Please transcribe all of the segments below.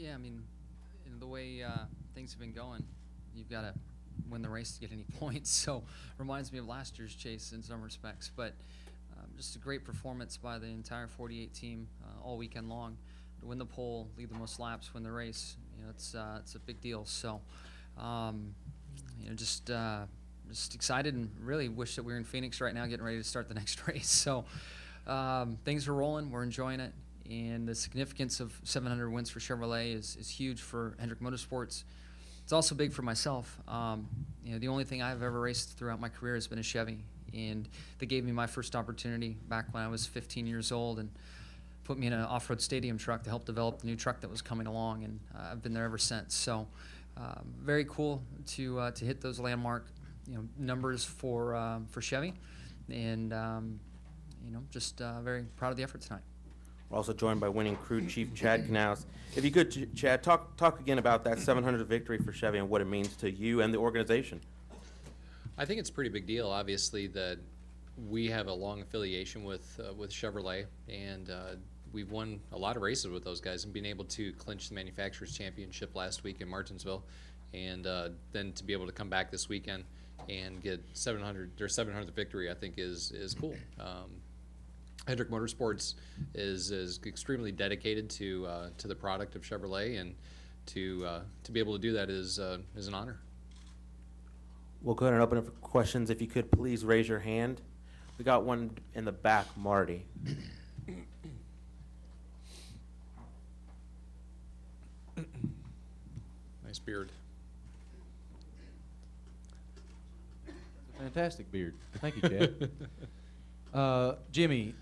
Yeah, I mean, the way things have been going, you've got to win the race to get any points. So reminds me of last year's chase in some respects. But just a great performance by the entire 48 team all weekend long to win the pole, lead the most laps, win the race. It's a big deal. So just excited and really wish that we were in Phoenix right now, getting ready to start the next race. So things are rolling. We're enjoying it. And the significance of 700 wins for Chevrolet is huge for Hendrick Motorsports. It's also big for myself. The only thing I've ever raced throughout my career has been a Chevy, and they gave me my first opportunity back when I was 15 years old and put me in an off-road stadium truck to help develop the new truck that was coming along, and I've been there ever since. So very cool to hit those landmark numbers for Chevy, and just very proud of the effort tonight. We're also joined by winning crew chief Chad Knaus. If you could, Chad, talk again about that 700th victory for Chevy and what it means to you and the organization. I think it's a pretty big deal, obviously, that we have a long affiliation with Chevrolet, and we've won a lot of races with those guys, and being able to clinch the Manufacturers Championship last week in Martinsville, and then to be able to come back this weekend and get 700th victory, I think is cool. Hendrick Motorsports is extremely dedicated to the product of Chevrolet, and to be able to do that is an honor. We'll go ahead and open up for questions. If you could please raise your hand. We got one in the back, Marty. Nice beard. It's a fantastic beard. Thank you, Chad. Jimmie,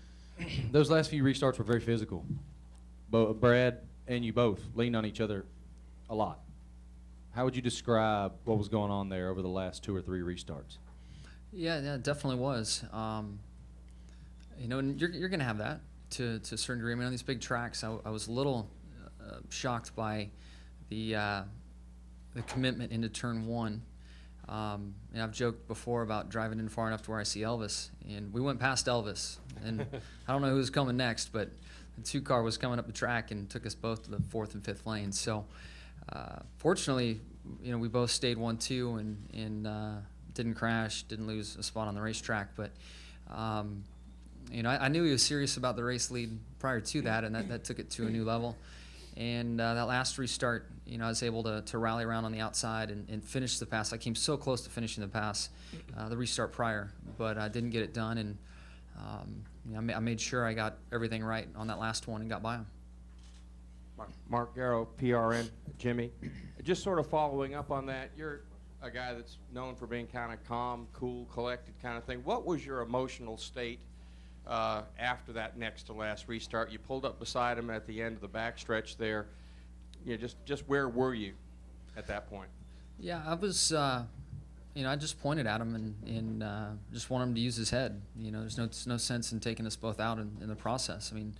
those last few restarts were very physical. Brad and you both leaned on each other a lot. How would you describe what was going on there over the last 2 or 3 restarts? Yeah, it definitely was. And you're going to have that to a certain degree. I mean, on these big tracks, I was a little shocked by the commitment into turn 1. And I've joked before about driving in far enough to where I see Elvis, and we went past Elvis, and I don't know who was coming next, but the 2-car was coming up the track and took us both to the 4th and 5th lanes. So fortunately, we both stayed 1-2 and didn't crash, didn't lose a spot on the racetrack. But I knew he was serious about the race lead prior to that, and that took it to a new level. And that last restart, I was able to rally around on the outside and finish the pass. I came so close to finishing the pass, the restart prior, but I didn't get it done. And I made sure I got everything right on that last one and got by him. Mark Garrow, PRN, Jimmie. Just sort of following up on that, you're a guy that's known for being kind of calm, cool, collected kind of thing. What was your emotional state after that next to last restart? You pulled up beside him at the end of the backstretch there. Just where were you at that point? Yeah, I was, I just pointed at him and just wanted him to use his head. There's no sense in taking us both out in the process. I mean,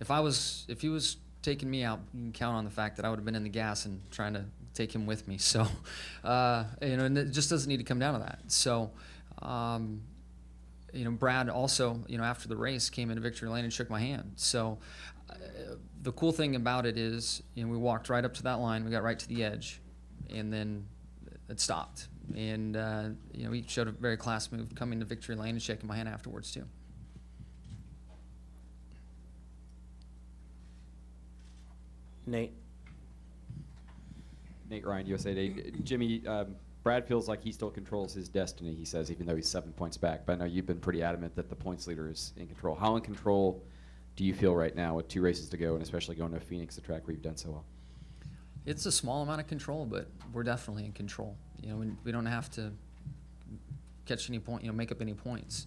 if he was taking me out, you can count on the fact that I would have been in the gas and trying to take him with me. So, and it just doesn't need to come down to that. So, Brad also, after the race came into victory lane and shook my hand. So the cool thing about it is, we walked right up to that line, we got right to the edge, and then it stopped. And, he showed a very class move coming to victory lane and shaking my hand afterwards too. Nate Ryan, USA Today. Jimmie, Brad feels like he still controls his destiny, he says, even though he's 7 points back. But I know you've been pretty adamant that the points leader is in control. How in control do you feel right now with 2 races to go, and especially going to Phoenix, the track where you've done so well? It's a small amount of control, but we're definitely in control. We don't have to catch any point, make up any points.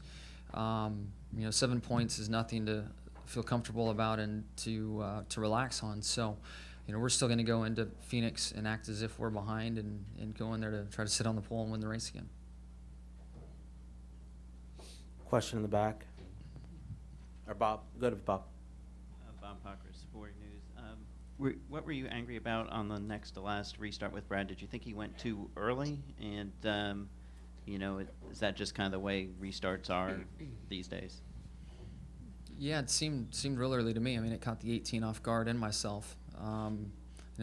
7 points is nothing to feel comfortable about and to relax on. So, we're still going to go into Phoenix and act as if we're behind and go in there to try to sit on the pole and win the race again. Question in the back. Or Bob. Go to Bob. Bob Parker, Sporting News. What were you angry about on the next to last restart with Brad? Did you think he went too early? And, is that just kind of the way restarts are these days? Yeah, it seemed real early to me. I mean, it caught the 18 off guard and myself. And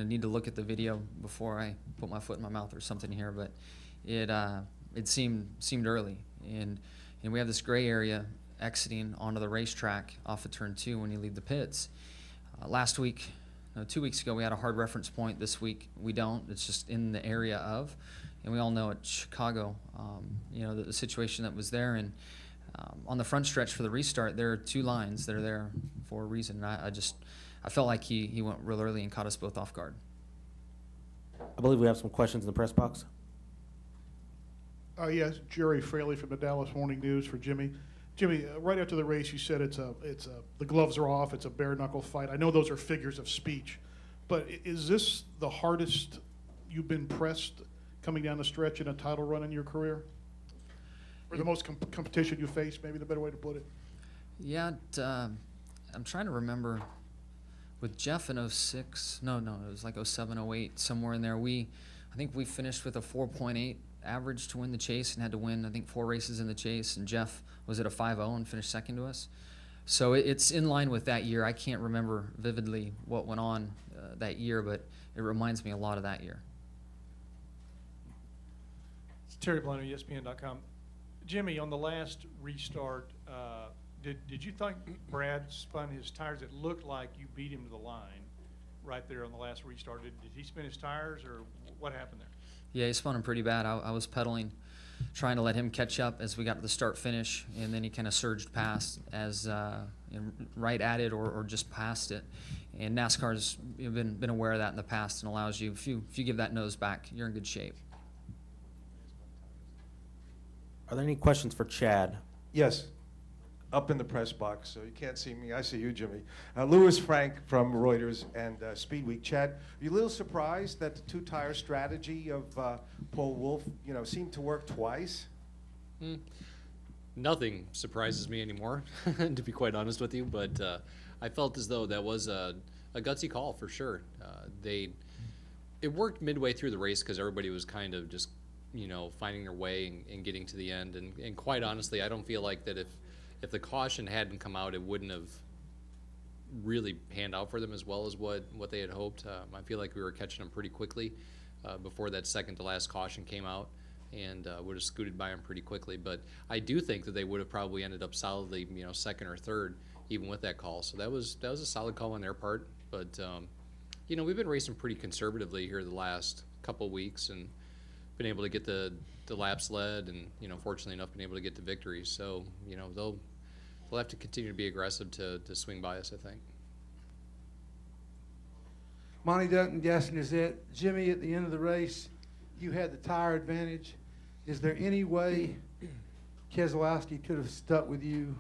I need to look at the video before I put my foot in my mouth or something here, but it seemed early. And we have this gray area exiting onto the racetrack off of turn 2 when you leave the pits. Last week, no, 2 weeks ago, we had a hard reference point. This week, we don't. It's just in the area of. And we all know at Chicago, you know, the situation that was there. And on the front stretch for the restart, there are 2 lines that are there for a reason. And I felt like he went real early and caught us both off guard. I believe we have some questions in the press box. Yes, Jerry Fraley from the Dallas Morning News for Jimmie. Jimmie, right after the race, you said the gloves are off. It's a bare knuckle fight. I know those are figures of speech, but is this the hardest you've been pressed coming down the stretch in a title run in your career, or the most competition you faced? Maybe the better way to put it. Yeah, I'm trying to remember. With Jeff in 06, no, it was like 07, 08, somewhere in there. I think we finished with a 4.8 average to win the chase and had to win, I think, 4 races in the chase. And Jeff was at a 5.0 and finished second to us. So it's in line with that year. I can't remember vividly what went on that year, but it reminds me a lot of that year. It's Terry Bliner, ESPN.com. Jimmie, on the last restart, did you think Brad spun his tires? It looked like you beat him to the line right there on the last restart. Did he spin his tires, or what happened there? Yeah, he spun him pretty bad. I was pedaling, trying to let him catch up as we got to the start-finish, and then he kind of surged past as right at it or just past it. And NASCAR's been aware of that in the past and allows you, if you give that nose back, you're in good shape. Are there any questions for Chad? Yes, up in the press box, so you can't see me. I see you, Jimmie. Louis Frank from Reuters and Speed Week. Chad, are you a little surprised that the 2-tire strategy of Paul Wolfe, seemed to work twice? Nothing surprises me anymore, to be quite honest with you. But I felt as though that was a gutsy call for sure. It worked midway through the race because everybody was kind of just finding their way and getting to the end. And quite honestly, I don't feel like that if the caution hadn't come out, it wouldn't have really panned out for them as well as what they had hoped. I feel like we were catching them pretty quickly before that second to last caution came out, and would have scooted by them pretty quickly. But I do think that they would have probably ended up solidly, second or third, even with that call. So that was a solid call on their part. But we've been racing pretty conservatively here the last couple weeks, and been able to get the laps led, and fortunately enough, been able to get the victories. So they'll have to continue to be aggressive to swing by us, I think. Monty Dutton, Gaston Gazette. Jimmie, at the end of the race, you had the tire advantage. Is there any way Keselowski could have stuck with you,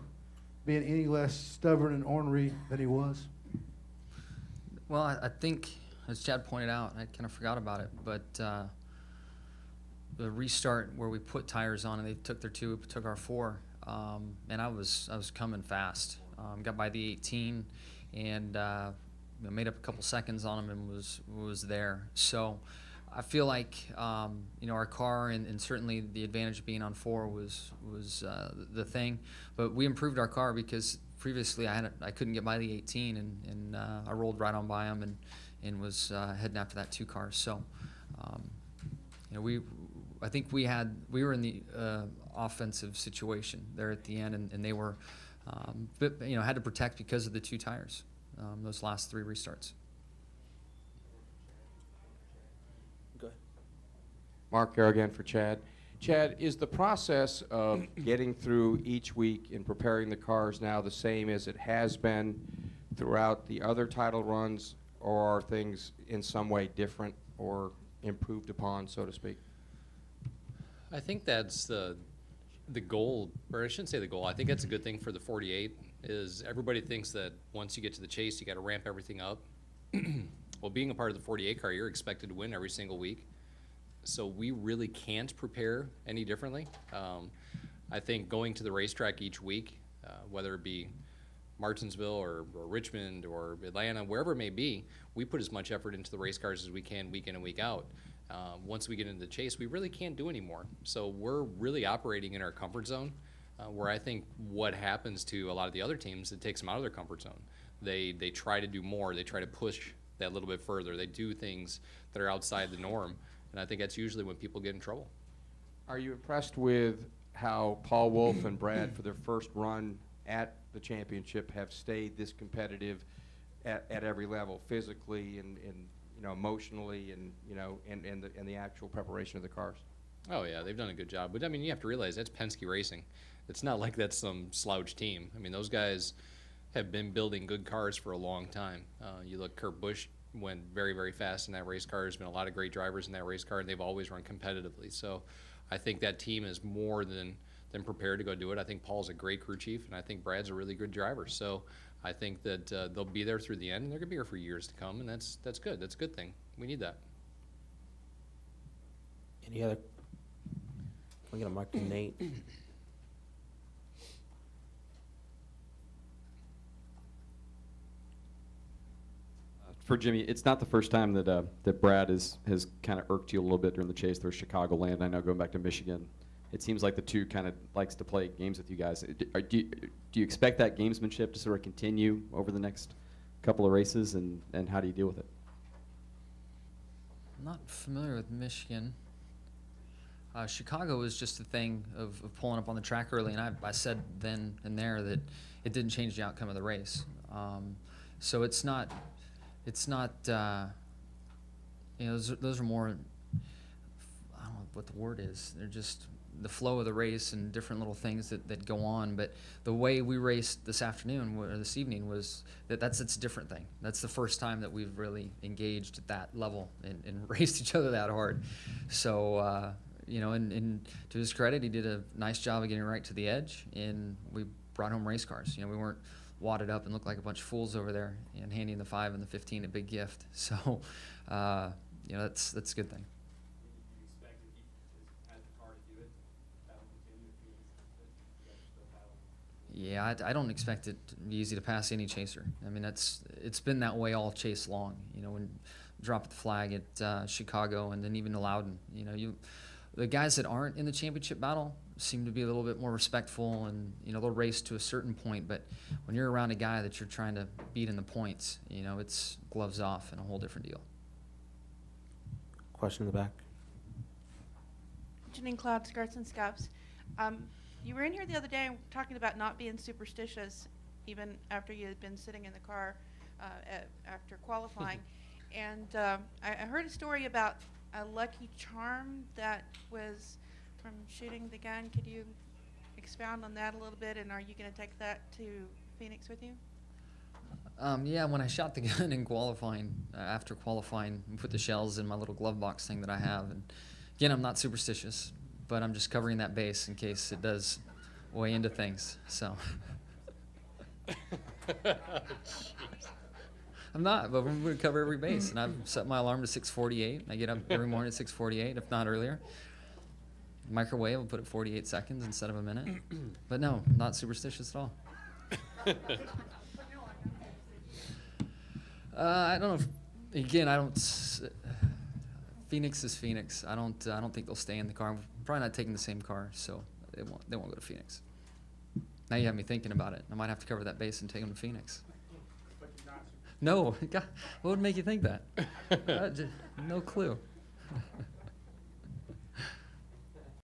being any less stubborn and ornery than he was? Well, I think, as Chad pointed out, I kind of forgot about it, but the restart where we put tires on and they took their 2, we took our 4, and I was coming fast. Got by the 18 and made up a couple seconds on them and was there. So I feel like our car and certainly the advantage of being on 4 was the thing. But we improved our car because previously I couldn't get by the 18 and I rolled right on by them and was heading after that 2 car. So I think we were in the offensive situation there at the end, and they were, had to protect because of the 2 tires, those last 3 restarts. Go ahead. Mark Garrigan for Chad. Chad, is the process of getting through each week and preparing the cars now the same as it has been throughout the other title runs, or are things in some way different or improved upon, so to speak? I think that's the goal, or I shouldn't say the goal. I think that's a good thing for the 48. Is everybody thinks that once you get to the chase, you got to ramp everything up. Well, being a part of the 48 car, you're expected to win every single week, so we really can't prepare any differently. I think going to the racetrack each week, whether it be Martinsville or Richmond or Atlanta, wherever it may be, we put as much effort into the race cars as we can week in and week out. Once we get into the chase, we really can't do anymore. So we're really operating in our comfort zone. Where I think what happens to a lot of the other teams, it takes them out of their comfort zone. They try to do more. They try to push that little bit further. They do things that are outside the norm, and I think that's usually when people get in trouble. Are you impressed with how Paul Wolf and Brad, for their first run at the championship, have stayed this competitive at every level, physically and emotionally, and and the actual preparation of the cars? Oh yeah, they've done a good job. But I mean, you have to realize that's Penske Racing. It's not like that's some slouch team. I mean, those guys have been building good cars for a long time. You look, Kurt Busch went very, very fast in that race car. There's been a lot of great drivers in that race car, and they've always run competitively. So I think that team is more than prepared to go do it. I think Paul's a great crew chief, and I think Brad's a really good driver. So I think that they'll be there through the end, and they're going to be here for years to come, and that's good. That's a good thing. We need that. Any other? Can we get a mic to Nate? For Jimmie, it's not the first time that that Brad has kind of irked you a little bit during the chase through Chicagoland. I know, going back to Michigan, it seems like the two kind of likes to play games with you guys. Do you expect that gamesmanship to sort of continue over the next couple of races, and how do you deal with it? I'm not familiar with Michigan. Chicago was just a thing of pulling up on the track early, and I said then and there that it didn't change the outcome of the race. So it's not, you know, those are more, I don't know what the word is. They're just the flow of the race and different little things that go on. But the way we raced this afternoon or this evening was that's a different thing. That's the first time that we've really engaged at that level and raced each other that hard. So, you know, and to his credit, he did a nice job of getting right to the edge, and we brought home race cars. You know, we weren't wadded up and looked like a bunch of fools over there and handing the 5 and the 15 a big gift. So, you know, that's a good thing. Yeah, I don't expect it to be easy to pass any chaser. I mean, it's been that way all chase long. You know, when drop the flag at Chicago and then even to Loudon, you know, the guys that aren't in the championship battle seem to be a little bit more respectful, and you know, they'll race to a certain point. But when you're around a guy that you're trying to beat in the points, you know, it's gloves off and a whole different deal. Question in the back. Janine Cloud, Skirts and Scuffs. You were in here the other day talking about not being superstitious, even after you had been sitting in the car after qualifying. And I heard a story about a lucky charm that was from shooting the gun. Could you expound on that a little bit, and are you going to take that to Phoenix with you? Yeah, when I shot the gun in qualifying, after qualifying, and put the shells in my little glove box thing that I have. And again, I'm not superstitious, but I'm just covering that base in case it does weigh into things. So I'm not, but we're going to cover every base. And I've set my alarm to 6:48. I get up every morning at 6:48, if not earlier. Microwave, I'll put it 48 seconds instead of a minute. But no, not superstitious at all. I don't know. Again, I don't. Phoenix is Phoenix. I don't think they'll stay in the car. I'm probably not taking the same car, so they won't go to Phoenix. Now you have me thinking about it. I might have to cover that base and take them to Phoenix. No, God, what would make you think that? No clue.